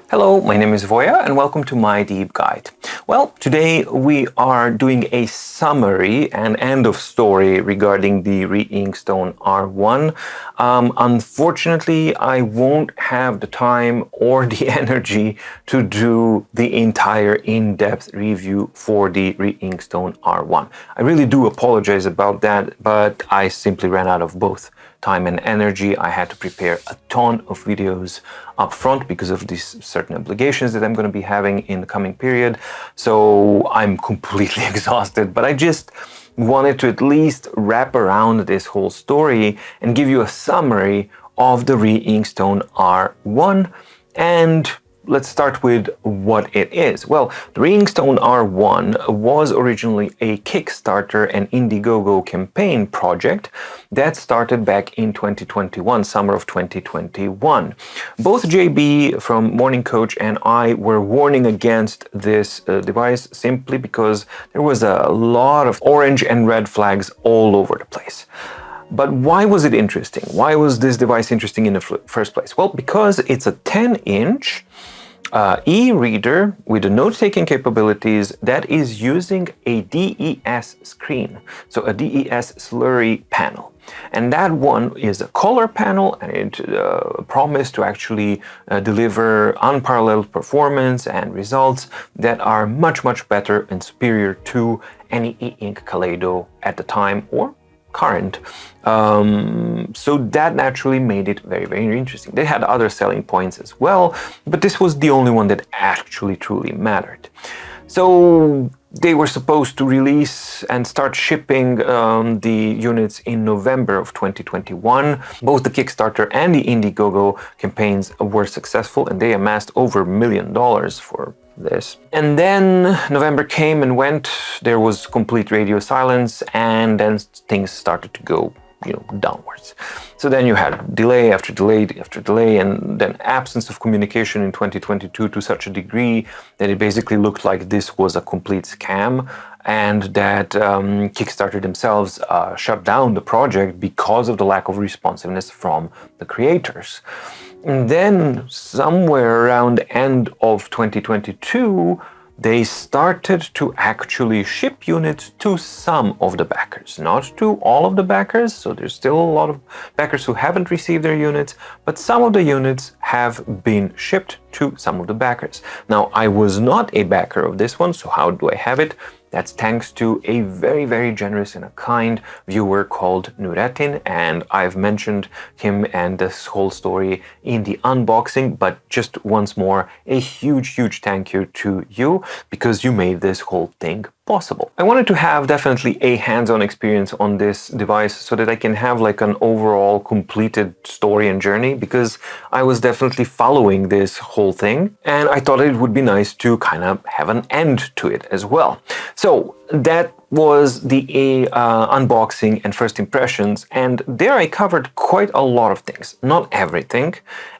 Hello, my name is Voya and welcome to my deep guide. Well, today we are doing a summary and end of story regarding the Reinkstone R1. Unfortunately, I won't have the time or the energy to do the entire in-depth review for the Reinkstone R1. I really do apologize about that, but I simply ran out of both time and energy. I had to prepare a ton of videos up front because of these certain obligations that I'm going to be having in the coming period. So I'm completely exhausted, but I just wanted to at least wrap around this whole story and give you a summary of the Reinkstone R1. And let's start with what it is. Well, the Reinkstone R1 was originally a Kickstarter and Indiegogo campaign project that started back in 2021, summer of 2021. Both JB from Morning Coach and I were warning against this device simply because there was a lot of orange and red flags all over the place. But why was it interesting? Why was this device interesting in the first place? Well, because it's a 10-inch e-reader with the note-taking capabilities that is using a DES screen, so a DES slurry panel. And that one is a color panel, and it promised to actually deliver unparalleled performance and results that are much, much better and superior to any e-ink Kaleido at the time or current. So that naturally made it very, very interesting. They had other selling points as well, but this was the only one that actually truly mattered. So they were supposed to release and start shipping the units in November of 2021. Both the Kickstarter and the Indiegogo campaigns were successful, and they amassed over $1 million for this. And then November came and went, there was complete radio silence, and then things started to go, downwards. So then you had delay after delay after delay, and then absence of communication in 2022 to such a degree that it basically looked like this was a complete scam, and that Kickstarter themselves shut down the project because of the lack of responsiveness from the creators. And then somewhere around the end of 2022, they started to actually ship units to some of the backers, not to all of the backers. So there's still a lot of backers who haven't received their units, but some of the units have been shipped to some of the backers. Now, I was not a backer of this one, so how do I have it? That's thanks to a very, very generous and a kind viewer called Nuretin, and I've mentioned him and this whole story in the unboxing, but just once more, a huge, huge thank you to you because you made this whole thing possible. I wanted to have definitely a hands-on experience on this device so that I can have like an overall completed story and journey, because I was definitely following this whole thing and I thought it would be nice to kind of have an end to it as well. So that was the unboxing and first impressions, and there I covered quite a lot of things. Not everything,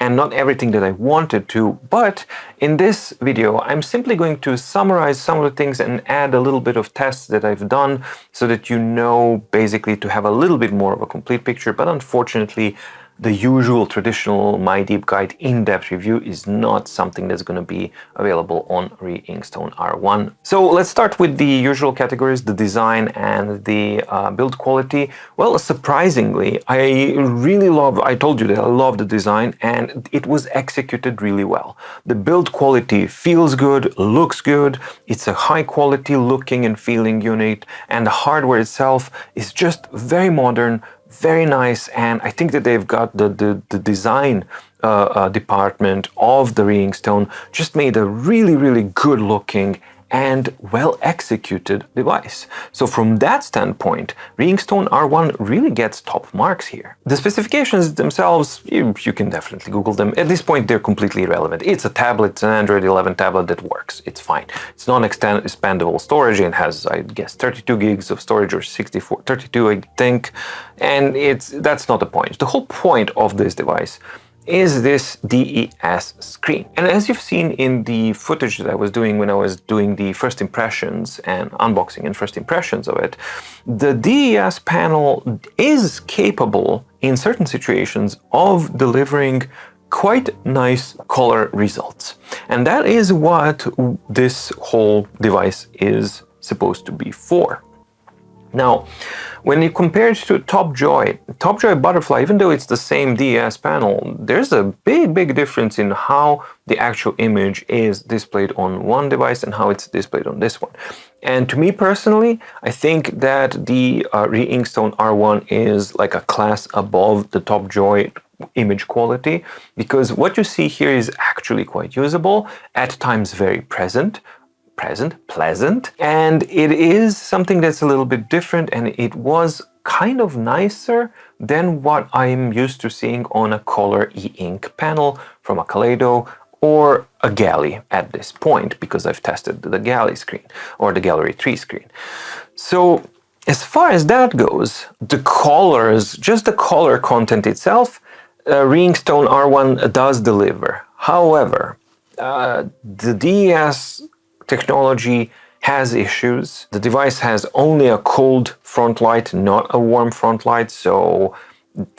and not everything that I wanted to, but in this video I'm simply going to summarize some of the things and add a little bit of tests that I've done so that you know, basically to have a little bit more of a complete picture. But unfortunately, the usual traditional My Deep Guide in-depth review is not something that's going to be available on Reinkstone R1. So let's start with the usual categories, the design and the build quality. Well, surprisingly, I told you that I love the design and it was executed really well. The build quality feels good, looks good, it's a high quality looking and feeling unit, and the hardware itself is just very modern, very nice, and I think that they've got the design department of the Reinkstone just made a really, really good looking and well-executed device. So from that standpoint, Reinkstone R1 really gets top marks here. The specifications themselves, you can definitely Google them. At this point, they're completely irrelevant. It's a tablet, it's an Android 11 tablet that works. It's fine. It's non-expandable storage and has, I guess, 32 gigs of storage or 32, I think. And that's not the point. The whole point of this device is this DES screen. And as you've seen in the footage that I was doing when I was doing the first impressions and unboxing and first impressions of it, the DES panel is capable in certain situations of delivering quite nice color results. And that is what this whole device is supposed to be for. Now, when you compare it to TopJoy Butterfly, even though it's the same DES panel, there's a big difference in how the actual image is displayed on one device and how it's displayed on this one. And to me personally, I think that the Reinkstone R1 is like a class above the TopJoy image quality, because what you see here is actually quite usable, at times very pleasant, and it is something that's a little bit different, and it was kind of nicer than what I'm used to seeing on a color e-ink panel from a Kaleido or a Galley at this point, because I've tested the Galley screen or the Gallery 3 screen. So as far as that goes, the colors, just the color content itself, Reinkstone R1 does deliver. However, the DES technology has issues. The device has only a cold front light, not a warm front light, so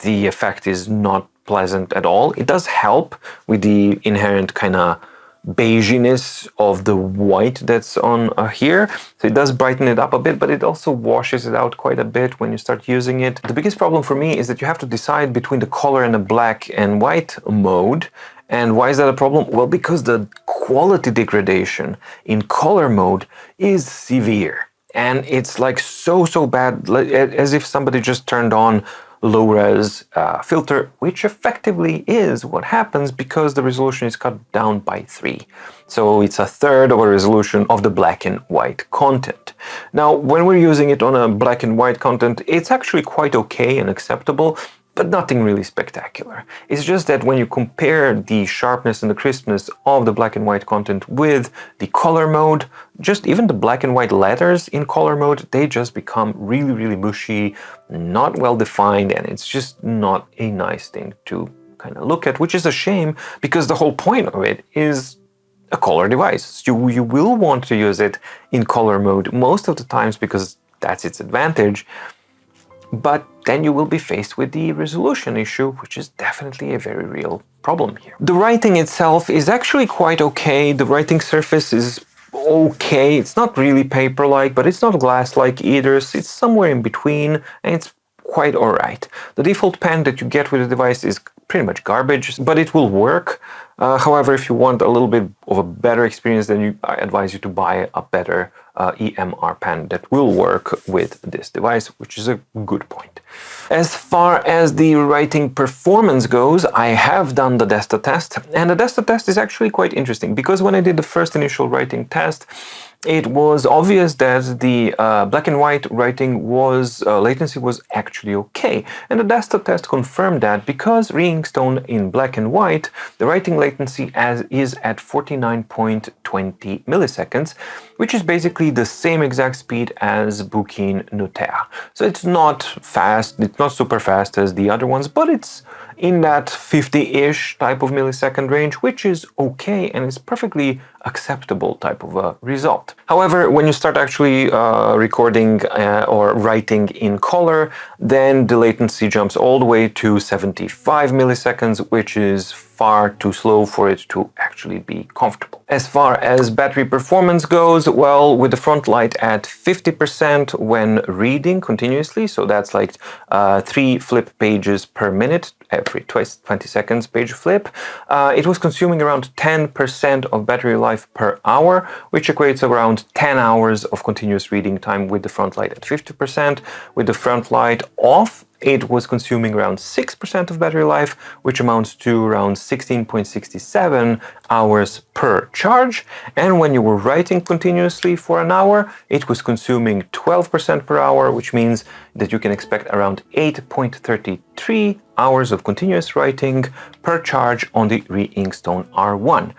the effect is not pleasant at all. It does help with the inherent kind of beiginess of the white that's on here, so it does brighten it up a bit, but it also washes it out quite a bit when you start using it. The biggest problem for me is that you have to decide between the color and the black and white mode. And why is that a problem? Well, because the quality degradation in color mode is severe, and it's like so bad, as if somebody just turned on low-res filter, which effectively is what happens because the resolution is cut down by 3. So it's a third of a resolution of the black and white content. Now, when we're using it on a black and white content, it's actually quite okay and acceptable, but nothing really spectacular. It's just that when you compare the sharpness and the crispness of the black and white content with the color mode, just even the black and white letters in color mode, they just become really mushy, not well defined, and it's just not a nice thing to kind of look at, which is a shame because the whole point of it is a color device. You will want to use it in color mode most of the times because that's its advantage. But then you will be faced with the resolution issue, which is definitely a very real problem here. The writing itself is actually quite okay. The writing surface is okay. It's not really paper-like, but it's not glass-like either. So it's somewhere in between, and it's quite alright. The default pen that you get with the device is pretty much garbage, but it will work. However, if you want a little bit of a better experience, then I advise you to buy a better EMR pen that will work with this device, which is a good point. As far as the writing performance goes, I have done the Desta test, and the Desta test is actually quite interesting because when I did the first initial writing test, it was obvious that the black and white writing latency was actually okay, and the Desta test confirmed that because Reinkstone in black and white, the writing latency is at 49.20 milliseconds, which is basically the same exact speed as Bookin Notaire. So it's not fast, it's not super fast as the other ones, but it's in that 50-ish type of millisecond range, which is okay and is perfectly acceptable type of a result. However, when you start actually recording or writing in color, then the latency jumps all the way to 75 milliseconds, which is far too slow for it to actually be comfortable. As far as battery performance goes, well, with the front light at 50% when reading continuously, so that's like 3 flip pages per minute, every 20 seconds page flip, it was consuming around 10% of battery life per hour, which equates around 10 hours of continuous reading time with the front light at 50%. With the front light off, it was consuming around 6% of battery life, which amounts to around 16.67 hours per charge. And when you were writing continuously for an hour, it was consuming 12% per hour, which means that you can expect around 8.33 hours of continuous writing per charge on the Reinkstone R1.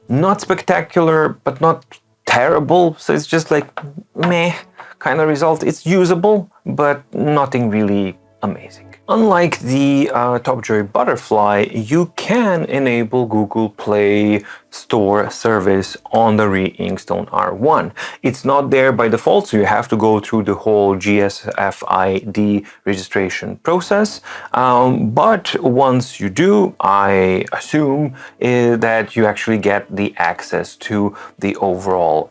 Not spectacular, but not terrible, so it's just like meh kind of result. It's usable, but nothing really amazing. Unlike the TopJoy Butterfly, you can enable Google Play store service on the Reinkstone R1. It's not there by default, so you have to go through the whole GSFID registration process. But once you do, I assume that you actually get the access to the overall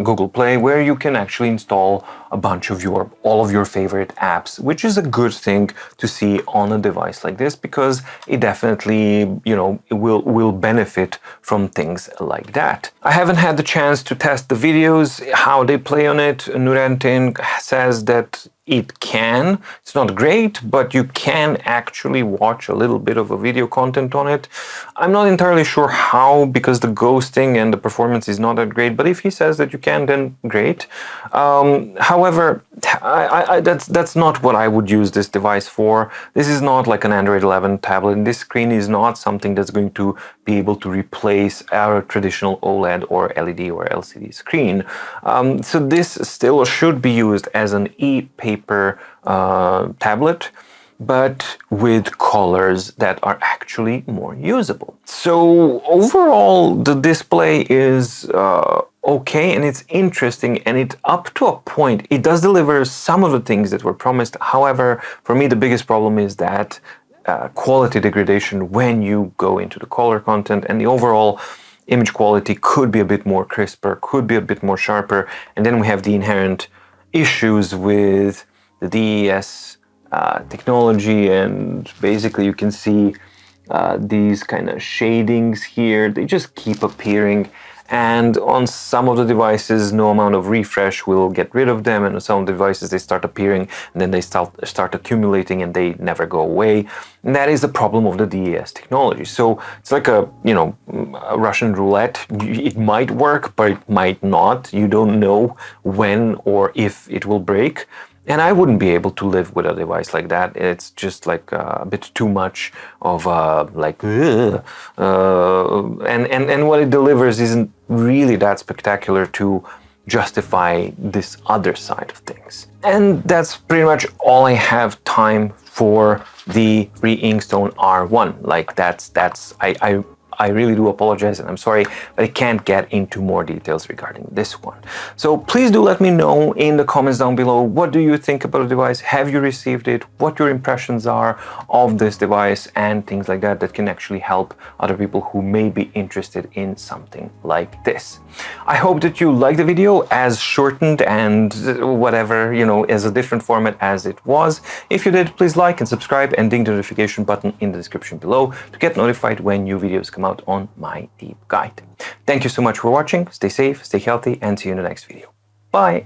Google Play, where you can actually install a bunch of all of your favorite apps, which is a good thing to see on a device like this, because it definitely, it will benefit from things like that. I haven't had the chance to test the videos, how they play on it. Nurentin says that it can. It's not great, but you can actually watch a little bit of a video content on it. I'm not entirely sure how, because the ghosting and the performance is not that great, but if he says that you can, then great. However, that's not what I would use this device for. This is not like an Android 11 tablet, and this screen is not something that's going to be able to replace our traditional OLED or LED or LCD screen. So this still should be used as an EPapaer tablet, but with colors that are actually more usable. So overall, the display is okay, and it's interesting, and it up to a point, it does deliver some of the things that were promised. However, for me, the biggest problem is that quality degradation when you go into the color content, and the overall image quality could be a bit more crisper, could be a bit more sharper, and then we have the inherent issues with the DES technology, and basically you can see these kind of shadings here. They just keep appearing, and on some of the devices no amount of refresh will get rid of them, and on some of the devices they start appearing and then they start accumulating and they never go away. And that is the problem of the DES technology. So it's like a Russian roulette. It might work, but it might not. You don't know when or if it will break. And I wouldn't be able to live with a device like that. It's just like a bit too much of and what it delivers isn't really that spectacular to justify this other side of things. And that's pretty much all I have time for the Reinkstone R1. Like I really do apologize, and I'm sorry, but I can't get into more details regarding this one. So please do let me know in the comments down below, what do you think about the device? Have you received it? What your impressions are of this device, and things like that that can actually help other people who may be interested in something like this. I hope that you liked the video, as shortened and whatever, as a different format as it was. If you did, please like and subscribe, and ding the notification button in the description below to get notified when new videos come out on my deep guide. Thank you so much for watching. Stay safe, stay healthy, and see you in the next video. Bye!